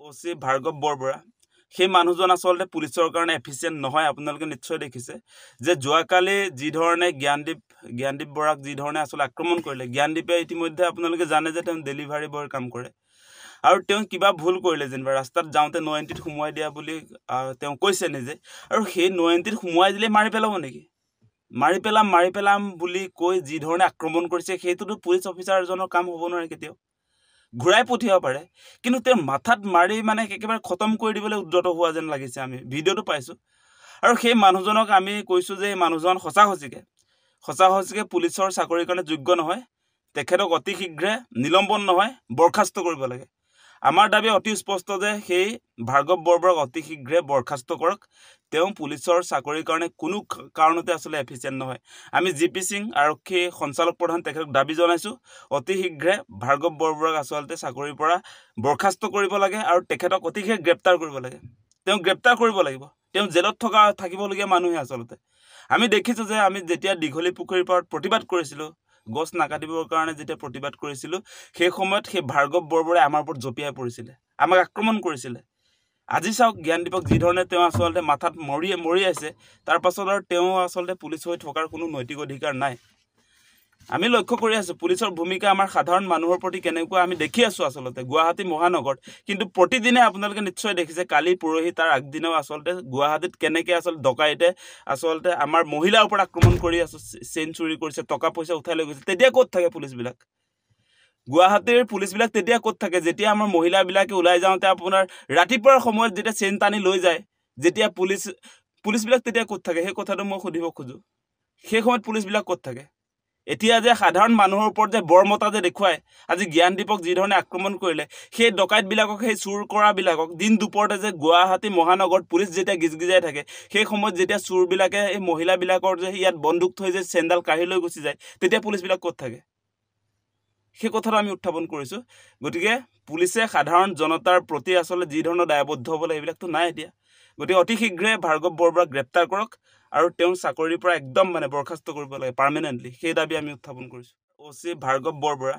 OC Bhargav Borbora সেই মানুহজন আচলতে পুলিচৰ কাৰণে এফিচিয়েণ্ট নহয়। আপোনালোকে নিশ্চয় দেখিছে যে যোৱাকালি যি ধৰণে জ্ঞানদীপ বৰাক যি ধৰণে আচলতে আক্ৰমণ কৰিলে। জ্ঞানদীপে ইতিমধ্যে আপোনালোকে জানে যে তেওঁ ডেলিভাৰী বয়ৰ কাম কৰে আৰু তেওঁ কিবা ভুল কৰিলে, যেনিবা ৰাস্তাত যাওঁতে ৯এণ্টিত সোমোৱাই দিয়া বুলি তেওঁ কৈছে নিজে, আৰু সেই ৯এণ্টিত সোমোৱাই দিলে মাৰি পেলাব নেকি? মাৰি পেলাম বুলি কৈ যি ধৰণে আক্ৰমণ কৰিছে সেইটোতো পুলিচ অফিচাৰজনৰ কাম হ'ব নোৱাৰে কেতিয়াও। ঘূৰাই পঠিয়াব পাৰে, কিন্তু তেওঁৰ মাথাত মাৰি একেবাৰে খতম কৰি দিবলৈ উদ্যত হোৱা যেন লাগিছে। আমি ভিডিঅ'টো পাইছোঁ আৰু সেই মানুহজনক আমি কৈছোঁ যে এই মানুহজন সঁচা সঁচিকে পুলিচৰ চাকৰিৰ কাৰণে যোগ্য নহয়। তেখেতক অতি শীঘ্ৰে নিলম্বন নহয় বৰখাস্ত কৰিব লাগে। আমাৰ দাবী অতি স্পষ্ট যে সেই ভাৰ্গৱ বৰবৰাক অতি শীঘ্ৰে বৰখাস্ত কৰক। তেওঁ পুলিচৰ চাকৰিৰ কাৰণে কোনো কাৰণতে আচলতে এফিচিয়েণ্ট নহয়। আমি জি.পি. সিং আৰক্ষী সঞ্চালক প্ৰধান তেখেতক দাবী জনাইছোঁ অতি শীঘ্ৰে ভাৰ্গৱ বৰবৰাক আচলতে চাকৰিৰ পৰা বৰখাস্ত কৰিব লাগে আৰু তেখেতক অতি শীঘ্ৰে গ্ৰেপ্তাৰ কৰিব লাগে। তেওঁ গ্ৰেপ্তাৰ কৰিব লাগিব। তেওঁ জেলত থাকিবলগীয়া মানুহে আচলতে। আমি দেখিছোঁ যে আমি যেতিয়া দীঘলী পুখুৰীৰ পাৰত প্ৰতিবাদ কৰিছিলোঁ, গছ নাকাটিবৰ কাৰণে যেতিয়া প্ৰতিবাদ কৰিছিলোঁ, সেই সময়ত সেই ভাৰ্গৱ বৰবৰাই আমাৰ ওপৰত জঁপিয়াই পৰিছিলে, আমাক আক্ৰমণ কৰিছিলে। আজি চাওক জ্ঞানদীপক যি ধৰণে তেওঁ আচলতে মাথাত মৰিয়াইছে, তাৰ পাছত আৰু তেওঁ আচলতে পুলিচ হৈ থকাৰ কোনো নৈতিক অধিকাৰ নাই। আমি লক্ষ্য কৰি আছোঁ পুলিচৰ ভূমিকা আমাৰ সাধাৰণ মানুহৰ প্ৰতি কেনেকুৱা আমি দেখি আছোঁ আচলতে গুৱাহাটী মহানগৰত। কিন্তু প্ৰতিদিনে আপোনালোকে নিশ্চয় দেখিছে, কালি পৰহি তাৰ আগদিনাও আচলতে গুৱাহাটীত কেনেকৈ আচলতে ডকাইতে আচলতে আমাৰ মহিলাৰ ওপৰত আক্ৰমণ কৰি চেইন চুৰি কৰিছে, টকা পইচা উঠাই লৈ গৈছে। তেতিয়া ক'ত থাকে পুলিচবিলাক? গুৱাহাটীৰ পুলিচবিলাক তেতিয়া ক'ত থাকে যেতিয়া আমাৰ মহিলাবিলাকে ওলাই যাওঁতে আপোনাৰ ৰাতিপুৱাৰ সময়ত যেতিয়া চেইন টানি লৈ যায়, যেতিয়া পুলিচবিলাক তেতিয়া ক'ত থাকে? সেই কথাটো মই সুধিব খোজোঁ। সেই সময়ত পুলিচবিলাক ক'ত থাকে? এতিয়া যে সাধাৰণ মানুহৰ ওপৰত যে বৰ্মতা যে দেখুৱায়, আজি জ্ঞানদীপক যি ধৰণে আক্ৰমণ কৰিলে, সেই ডকাইতবিলাকক, সেই চুৰ কৰাবিলাকক দিন দুপৰতে যে গুৱাহাটী মহানগৰত পুলিচ যেতিয়া গিজগিজাই থাকে, সেই সময়ত যেতিয়া চুৰবিলাকে এই মহিলাবিলাকৰ যে ইয়াত বন্দুক থৈ যে চেইনডাল কাঢ়ি লৈ গুচি যায়, তেতিয়া পুলিচবিলাক ক'ত থাকে? সেই কথাটো আমি উত্থাপন কৰিছোঁ। গতিকে পুলিচে সাধাৰণ জনতাৰ প্ৰতি আচলতে যি ধৰণৰ দায়বদ্ধ হ'ব লাগে সেইবিলাকতো নাই এতিয়া। গতিকে অতি শীঘ্ৰে ভাৰ্গৱ বৰবৰাক গ্ৰেপ্তাৰ কৰক আৰু তেওঁৰ চাকৰিৰ পৰা একদম বৰখাস্ত কৰিব লাগে পাৰ্মানেণ্টলি। সেই দাবী আমি উত্থাপন কৰিছোঁ। ওচি ভাৰ্গৱ বৰবৰা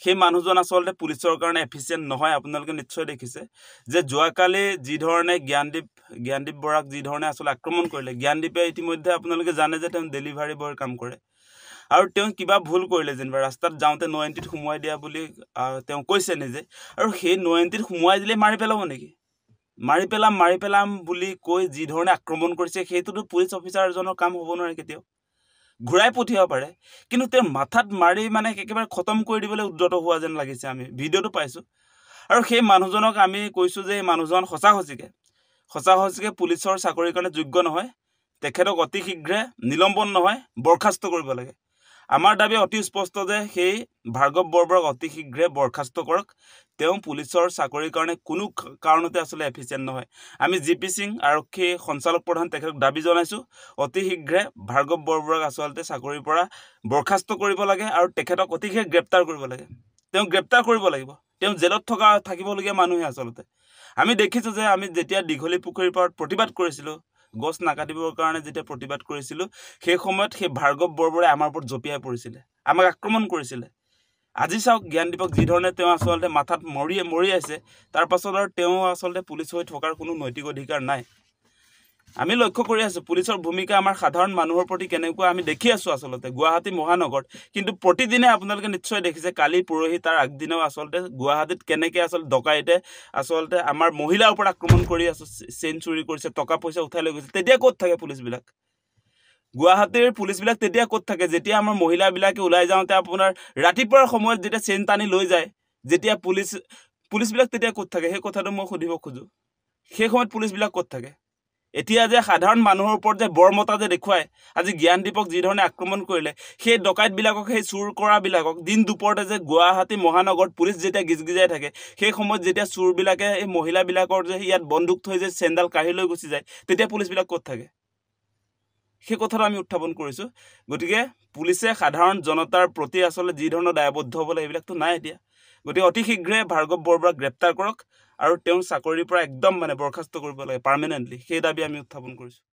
সেই মানুহজন আচলতে পুলিচৰ কাৰণে এফিচিয়েণ্ট নহয়। আপোনালোকে নিশ্চয় দেখিছে যে যোৱাকালি যি ধৰণে জ্ঞানদীপ বৰাক যি ধৰণে আচলতে আক্ৰমণ কৰিলে। জ্ঞানদীপে ইতিমধ্যে আপোনালোকে জানে যে তেওঁ ডেলিভাৰী বয়ৰ কাম কৰে আৰু তেওঁ কিবা ভুল কৰিলে, যেনিবা ৰাস্তাত যাওঁতে ৯এণ্টিত সোমোৱাই দিয়া বুলি তেওঁ কৈছে নিজে, আৰু সেই ৯এণ্টিত সোমোৱাই দিলে মাৰি পেলাব নেকি? মাৰি পেলাম বুলি কৈ যি ধৰণে আক্ৰমণ কৰিছে সেইটোতো পুলিচ অফিচাৰজনৰ কাম হ'ব নোৱাৰে কেতিয়াও। ঘূৰাই পঠিয়াব পাৰে, কিন্তু তেওঁৰ মাথাত মাৰি একেবাৰে খতম কৰি দিবলৈ উদ্যত হোৱা যেন লাগিছে। আমি ভিডিঅ'টো পাইছোঁ আৰু সেই মানুহজনক আমি কৈছোঁ যে এই মানুহজন সঁচা সঁচিকে পুলিচৰ চাকৰিৰ কাৰণে যোগ্য নহয়। তেখেতক অতি শীঘ্ৰে নিলম্বন নহয় বৰখাস্ত কৰিব লাগে। আমাৰ দাবী অতি স্পষ্ট যে সেই ভাৰ্গৱ বৰবৰাক অতি শীঘ্ৰে বৰখাস্ত কৰক। তেওঁ পুলিচৰ চাকৰিৰ কাৰণে কোনো কাৰণতে আচলতে এফিচিয়েণ্ট নহয়। আমি জি.পি. সিং আৰক্ষী সঞ্চালক প্ৰধান তেখেতক দাবী জনাইছোঁ অতি শীঘ্ৰে ভাৰ্গৱ বৰবৰাক আচলতে চাকৰিৰ পৰা বৰখাস্ত কৰিব লাগে আৰু তেখেতক অতি শীঘ্ৰে গ্ৰেপ্তাৰ কৰিব লাগে। তেওঁ গ্ৰেপ্তাৰ কৰিব লাগিব। তেওঁ জেলত থাকিবলগীয়া মানুহে আচলতে। আমি দেখিছোঁ যে আমি যেতিয়া দীঘলী পুখুৰীৰ পাৰত প্ৰতিবাদ কৰিছিলোঁ, গছ নাকাটিবৰ কাৰণে যেতিয়া প্ৰতিবাদ কৰিছিলোঁ, সেই সময়ত সেই ভাৰ্গৱ বৰবৰাই আমাৰ ওপৰত জঁপিয়াই পৰিছিলে, আমাক আক্ৰমণ কৰিছিলে। আজি চাওক জ্ঞানদীপক যি ধৰণে তেওঁ আচলতে মাথাত মৰিয়াইছে, তাৰ পাছত আৰু তেওঁ আচলতে পুলিচ হৈ থকাৰ কোনো নৈতিক অধিকাৰ নাই। আমি লক্ষ্য কৰি আছোঁ পুলিচৰ ভূমিকা আমাৰ সাধাৰণ মানুহৰ প্ৰতি কেনেকুৱা আমি দেখি আছোঁ আচলতে গুৱাহাটী মহানগৰত। কিন্তু প্ৰতিদিনে আপোনালোকে নিশ্চয় দেখিছে, কালি পৰহি তাৰ আগদিনাও আচলতে গুৱাহাটীত কেনেকৈ আচলতে ডকাইতে আচলতে আমাৰ মহিলাৰ ওপৰত আক্ৰমণ কৰি চেইন চুৰি কৰিছে, টকা পইচা উঠাই লৈ গৈছে। তেতিয়া ক'ত থাকে পুলিচবিলাক? গুৱাহাটীৰ পুলিচবিলাক তেতিয়া ক'ত থাকে যেতিয়া আমাৰ মহিলাবিলাকে ওলাই যাওঁতে আপোনাৰ ৰাতিপুৱাৰ সময়ত যেতিয়া চেইন টানি লৈ যায়, যেতিয়া পুলিচবিলাক তেতিয়া ক'ত থাকে? সেই কথাটো মই সুধিব খোজোঁ। সেই সময়ত পুলিচবিলাক ক'ত থাকে? এতিয়া যে সাধাৰণ মানুহৰ ওপৰত যে বৰ্মতা যে দেখুৱায়, আজি জ্ঞানদীপক যি ধৰণে আক্ৰমণ কৰিলে, সেই ডকাইতবিলাকক, সেই চুৰ কৰাবিলাকক দিন দুপৰতে যে গুৱাহাটী মহানগৰত পুলিচ যেতিয়া গিজগিজাই থাকে, সেই সময়ত যেতিয়া চুৰবিলাকে এই মহিলাবিলাকৰ যে ইয়াত বন্দুক থৈ যে চেইনডাল কাঢ়ি লৈ গুচি যায়, তেতিয়া পুলিচবিলাক ক'ত থাকে? সেই কথাটো আমি উত্থাপন কৰিছোঁ। গতিকে পুলিচে সাধাৰণ জনতাৰ প্ৰতি আচলতে যি ধৰণৰ দায়বদ্ধ হ'ব লাগে সেইবিলাকতো নাই এতিয়া। গতিকে অতি শীঘ্ৰে ভাৰ্গৱ বৰবৰাক গ্ৰেপ্তাৰ কৰক আৰু তেওঁৰ চাকৰিৰ পৰা একদম বৰখাস্ত কৰিব লাগে পাৰ্মানেণ্টলি। সেই দাবী আমি উত্থাপন কৰিছোঁ।